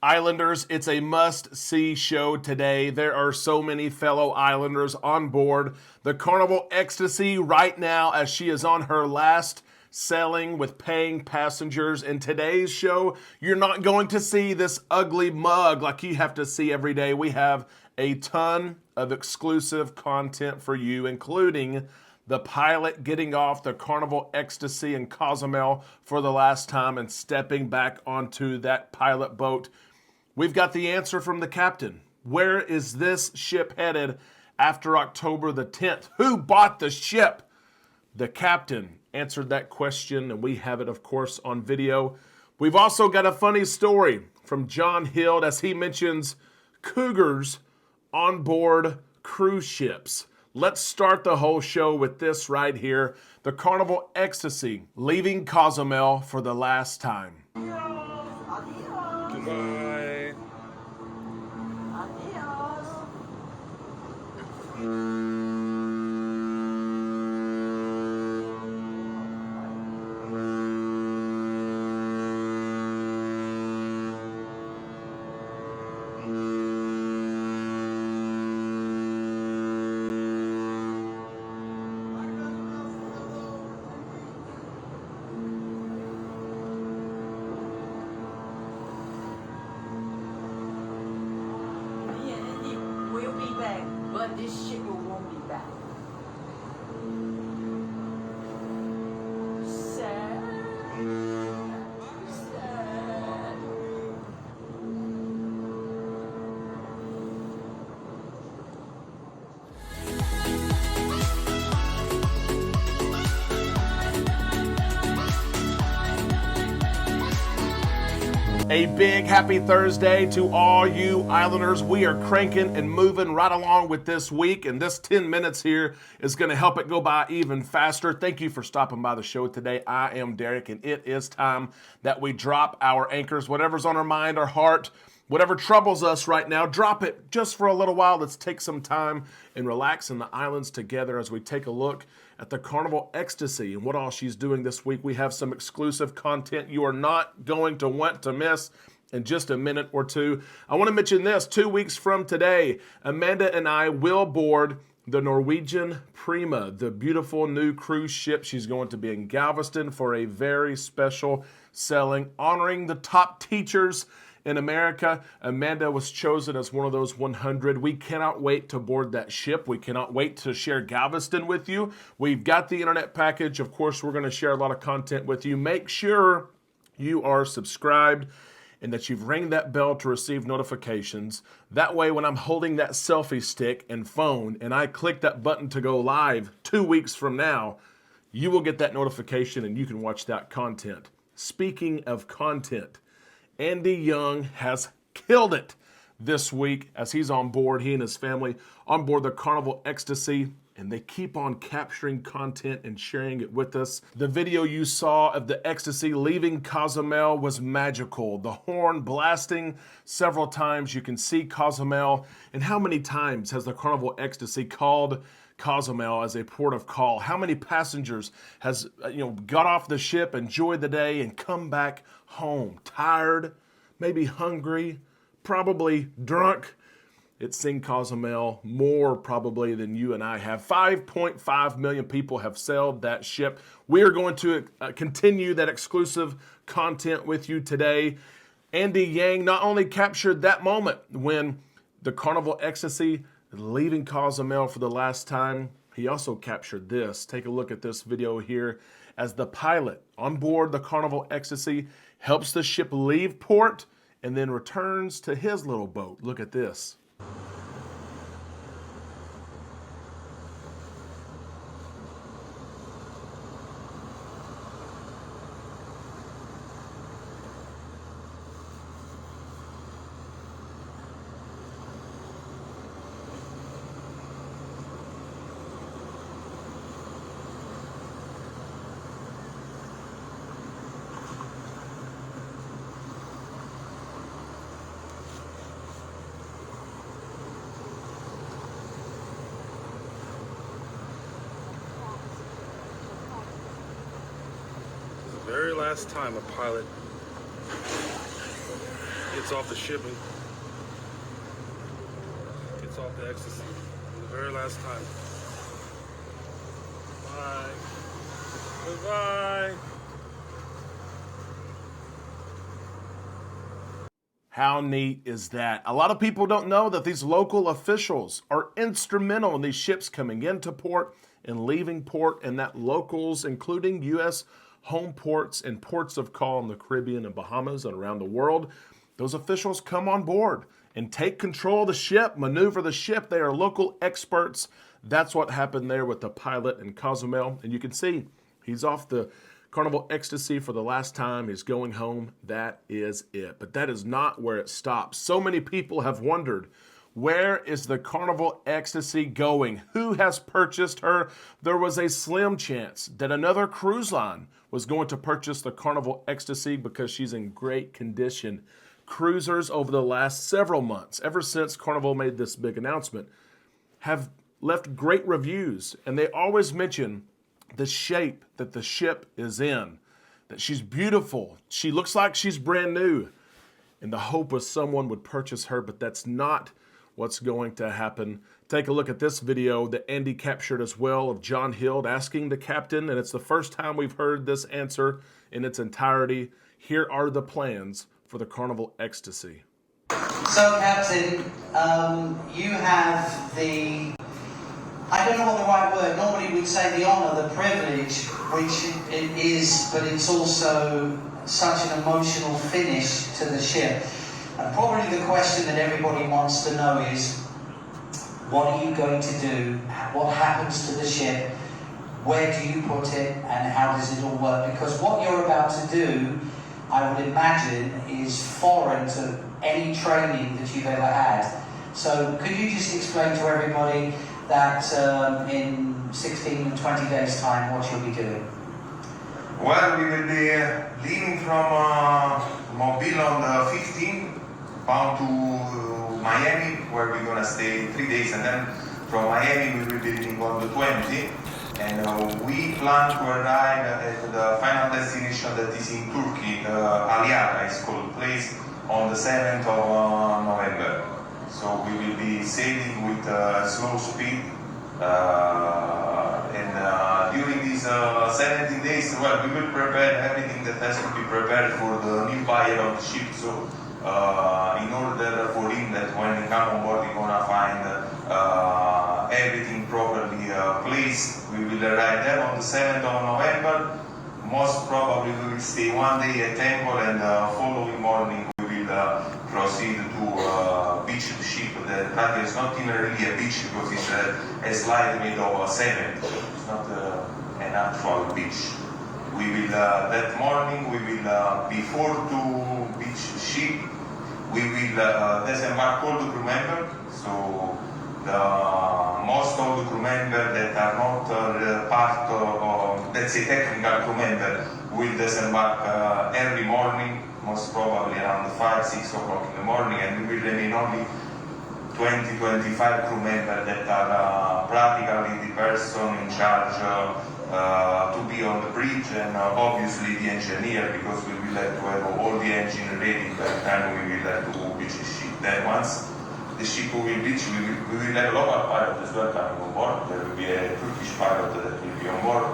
Islanders, it's a must-see show today. There are so many fellow Islanders on board the Carnival Ecstasy right now as she is on her last sailing with paying passengers. In today's show, you're not going to see this ugly mug like you have to see every day. We have a ton of exclusive content for you, including the pilot getting off the Carnival Ecstasy in Cozumel for the last time and stepping back onto that pilot boat. We've got the answer from the captain. Where is this ship headed after October the 10th? Who bought the ship? The captain answered that question, and we have it, of course, on video. We've also got a funny story from John Hild as he mentions Cougars on board cruise ships. Let's start the whole show with this right here. The Carnival Ecstasy leaving Cozumel for the last time. Goodbye. But this ship won't be back. Sad. Sad. A big happy Thursday to all you Islanders. We are cranking and moving right along with this week, and this 10 minutes here is going to help it go by even faster. Thank you for stopping by the show today. I am Derek, and it is time that we drop our anchors. Whatever's on our mind, our heart, whatever troubles us right now, drop it just for a little while. Let's take some time and relax in the islands together as we take a look at the Carnival Ecstasy and what all she's doing this week. We have some exclusive content you are not going to want to miss in just a minute or two. I want to mention this. 2 weeks from today, Amanda and I will board the Norwegian Prima, the beautiful new cruise ship. She's going to be in Galveston for a very special sailing, honoring the top teachers in America. Amanda was chosen as one of those 100. We cannot wait to board that ship. We cannot wait to share Galveston with you. We've got the internet package. Of course, we're going to share a lot of content with you. Make sure you are subscribed and that you've rang that bell to receive notifications. That way, when I'm holding that selfie stick and phone and I click that button to go live 2 weeks from now, you will get that notification and you can watch that content. Speaking of content, Andy Jung has killed it this week as he's on board, he and his family on board the Carnival Ecstasy, and they keep on capturing content and sharing it with us. The video you saw of the Ecstasy leaving Cozumel was magical. The horn blasting several times. You can see Cozumel. And how many times has the Carnival Ecstasy called Cozumel as a port of call? How many passengers has got off the ship, enjoyed the day, and come back home tired, maybe hungry, probably drunk? It's seen Cozumel more probably than you and I have. 5.5 million people have sailed that ship. We are going to continue that exclusive content with you today. Andy Jung not only captured that moment when the Carnival Ecstasy leaving Cozumel for the last time, he also captured this. Take a look at this video here as the pilot on board the Carnival Ecstasy helps the ship leave port and then returns to his little boat. Look at this. Very last time a pilot Gets off the shipping. Gets off the Ecstasy for the very last time. Bye. Goodbye. How neat is that? A lot of people don't know that these local officials are instrumental in these ships coming into port and leaving port, and that locals, including U.S. home ports and ports of call in the Caribbean and Bahamas and around the world, those officials come on board and take control of the ship, maneuver the ship. They are local experts. That's what happened there with the pilot in Cozumel. And you can see he's off the Carnival Ecstasy for the last time. He's going home. That is it. But that is not where it stops. So many people have wondered, where is the Carnival Ecstasy going? Who has purchased her? There was a slim chance that another cruise line was going to purchase the Carnival Ecstasy because she's in great condition. Cruisers over the last several months, ever since Carnival made this big announcement, have left great reviews, and they always mention the shape that the ship is in, that she's beautiful. She looks like she's brand new. And the hope was someone would purchase her, but that's not what's going to happen. Take a look at this video that Andy captured as well of John Hild asking the captain, and it's the first time we've heard this answer in its entirety. Here are the plans for the Carnival Ecstasy. So, Captain, you have the, I don't know what the right word, normally we'd say the honour, the privilege, which it is, but it's also such an emotional finish to the ship. And probably the question that everybody wants to know is, what are you going to do? What happens to the ship? Where do you put it? And how does it all work? Because what you're about to do, I would imagine, is foreign to any training that you've ever had. So could you just explain to everybody that in 16 and 20 days' time, what you'll be doing? Well, we will be leaving from Mobile on the 15th, bound to Miami, where we're going to stay 3 days, and then from Miami we will be leaving on the 20th, and we plan to arrive at the final destination that is in Turkey, Aliağa is called place, on the 7th of November. So we will be sailing with slow speed, and during these 17 days, well, we will prepare everything that has to be prepared for the new buyer of the ship. So in order for him that when he come on board, he's gonna find everything properly placed. We will arrive there on the 7th of November. Most probably we will stay 1 day at Temple, and following morning we will proceed to beach the ship. That is not even really a beach because it's a slide made of cement. It's not an actual beach. We will that morning we will before to beach the ship we will disembark all the crew members. So the most of the crew members that are not part of, let's say, technical crew members will disembark early morning, most probably around 5, 6 o'clock in the morning, and we will remain only 20-25 crew members that are practically the person in charge to be on the bridge, and obviously the engineer, because we will have to have all the engine ready by the time we will have to beach the ship. Then once the ship will beach, we will have a local pilot as well coming on board. There will be a Turkish pilot that will be on board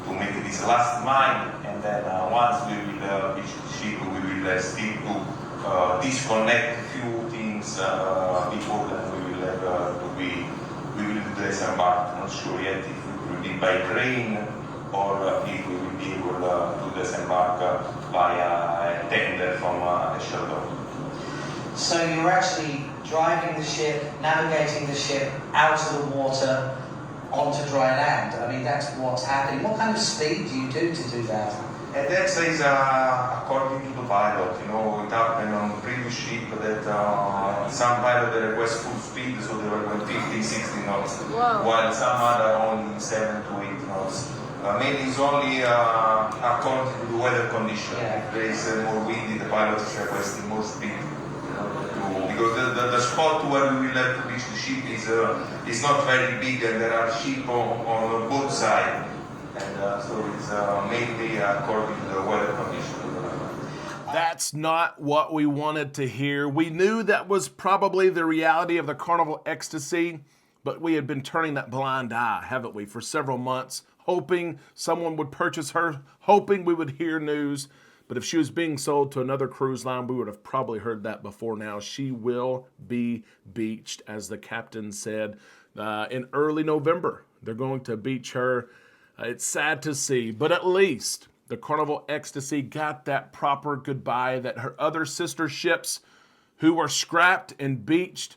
to make this last mile, and then once we will beach the ship, we will still to disconnect a few things before then we will have we will disembark. Not sure yet if it will be by train or if we will be able to disembark via a tender from a shuttle. So you're actually driving the ship, navigating the ship out of the water onto dry land. I mean, that's what's happening. What kind of speed do you do to do that? And that says according to the pilot. You know, it happened on the previous ship that some pilot they request full speed, so they were going 50, 60 knots, Wow. while some other only 7 to 8 knots. Mainly it's only according to the weather condition. Yeah. If there is more windy, the pilot is requesting more speed. Because the spot where we will have to beach the ship is not very big, and there are ship on both sides. And so it's mainly according to the weather condition. That's not what we wanted to hear. We knew that was probably the reality of the Carnival Ecstasy, but we had been turning that blind eye, haven't we, for several months, hoping someone would purchase her, hoping we would hear news. But if she was being sold to another cruise line, we would have probably heard that before now. She will be beached, as the captain said, in early November. They're going to beach her. It's sad to see, but at least the Carnival Ecstasy got that proper goodbye that her other sister ships who were scrapped and beached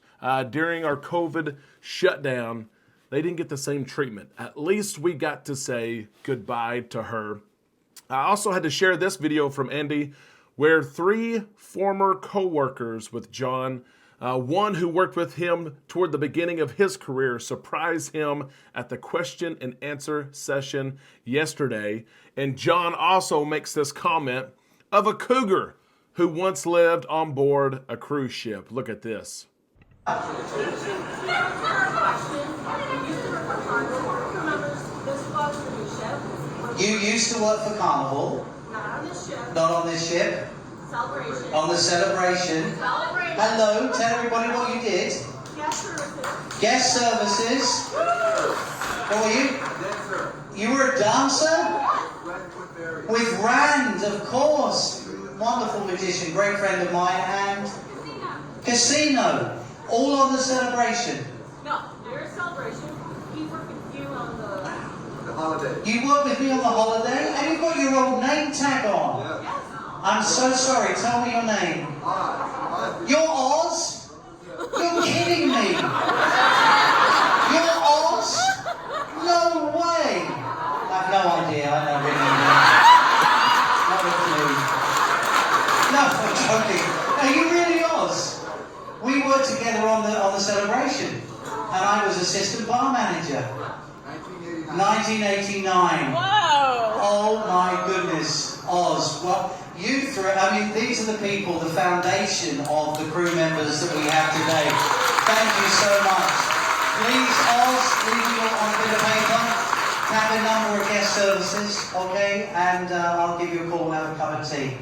during our COVID shutdown, they didn't get the same treatment. At least we got to say goodbye to her. I also had to share this video from Andy where 3 former co-workers with John, one who worked with him toward the beginning of his career, surprised him at the question and answer session yesterday. And John also makes this comment of a cougar who once lived on board a cruise ship. Look at this. You used to work for Carnival. Not on this ship. Not on this ship. Celebration. On the celebration. Celebration. Hello, tell everybody what you did. Guest services. Guest services. What were you? Dancer. You were a dancer? With Rand, of course. Wonderful magician, great friend of mine. And Casino. All on the celebration. No, there's celebration. He worked with you on the Holiday. You worked with me on the holiday and you've got your old name tag on. Yeah. yes. I'm so sorry, tell me your name. You're Oz? You're kidding me. You're Oz? No way. I have no idea, I don't really know. Not a clue. No, I'm joking. Are you really Oz? We worked together on the celebration and I was assistant bar manager. 1989. Whoa. Oh my goodness, Oz. Well, these are the people, the foundation of the crew members that we have today. Thank you so much. Please, Oz, leave me on a bit of paper, cabin number of guest services, okay? And I'll give you a call and have a cup of tea.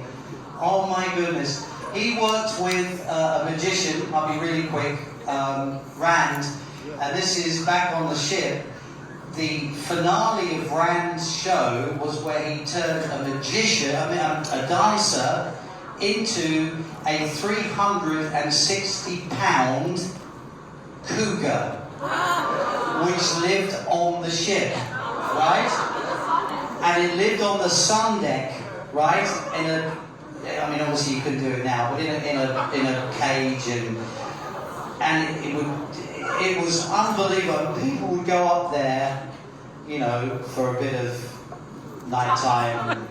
Oh my goodness. He worked with a magician, I'll be really quick, Rand, and this is back on the ship. The finale of Rand's show was where he turned a dancer, into a 360-pound cougar, which lived on the ship, right? And it lived on the sun deck, right? Obviously you couldn't do it now, but in a cage, and it was unbelievable. People would go up there, for a bit of nighttime.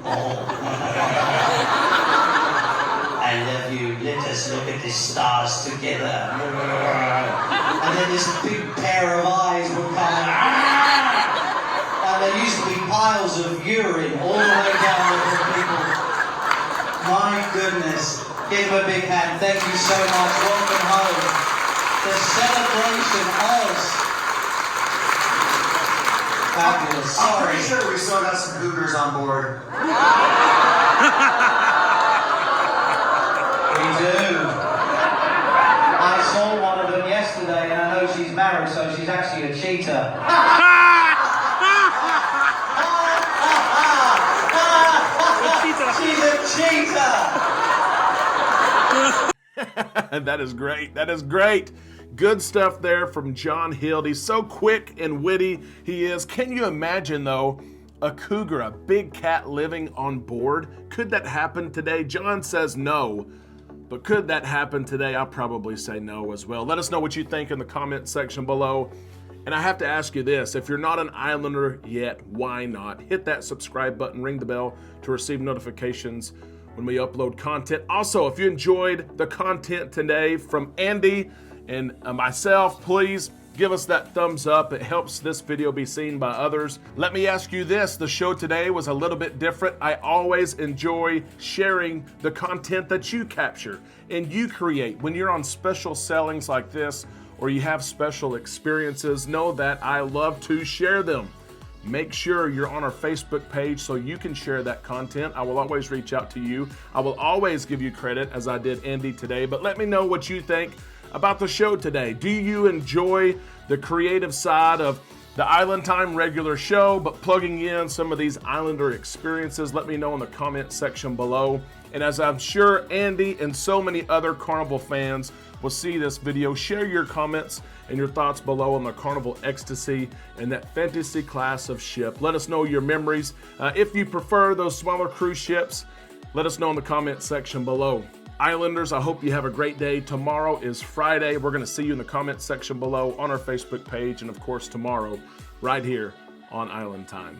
I love you. Let us look at the stars together. And then this big pair of eyes would come. And there used to be piles of urine all the way down the people. My goodness. Give him a big hand. Thank you so much. Welcome home. The celebration of fabulous. I'm Sorry. pretty sure we still got some cougars on board. We do. I saw one of them yesterday and I know she's married, so she's actually a cheater. She's a cheater! That is great. That is great. Good stuff there from John Hild. He's so quick and witty, he is. Can you imagine, though, a cougar, a big cat living on board? Could that happen today? John says no, but could that happen today? I'll probably say no as well. Let us know what you think in the comment section below. And I have to ask you this, if you're not an Islander yet, why not? Hit that subscribe button, ring the bell to receive notifications when we upload content. Also, if you enjoyed the content today from Andy and myself, please give us that thumbs up. It helps this video be seen by others. Let me ask you this, the show today was a little bit different. I always enjoy sharing the content that you capture and you create. When you're on special sailings like this, or you have special experiences, know that I love to share them. make sure you're on our Facebook page so you can share that content. I will always reach out to you. I will always give you credit, as I did Andy today, but let me know what you think about the show today. Do you enjoy the creative side of the Island Time regular show, but plugging in some of these Islander experiences? Let me know in the comment section below. And as I'm sure Andy and so many other Carnival fans will see this video, share your comments and your thoughts below on the Carnival Ecstasy and that fantasy class of ship. Let us know your memories. If you prefer those smaller cruise ships, let us know in the comment section below. Islanders, I hope you have a great day. Tomorrow is Friday. We're going to see you in the comment section below on our Facebook page, and of course tomorrow right here on Island Time.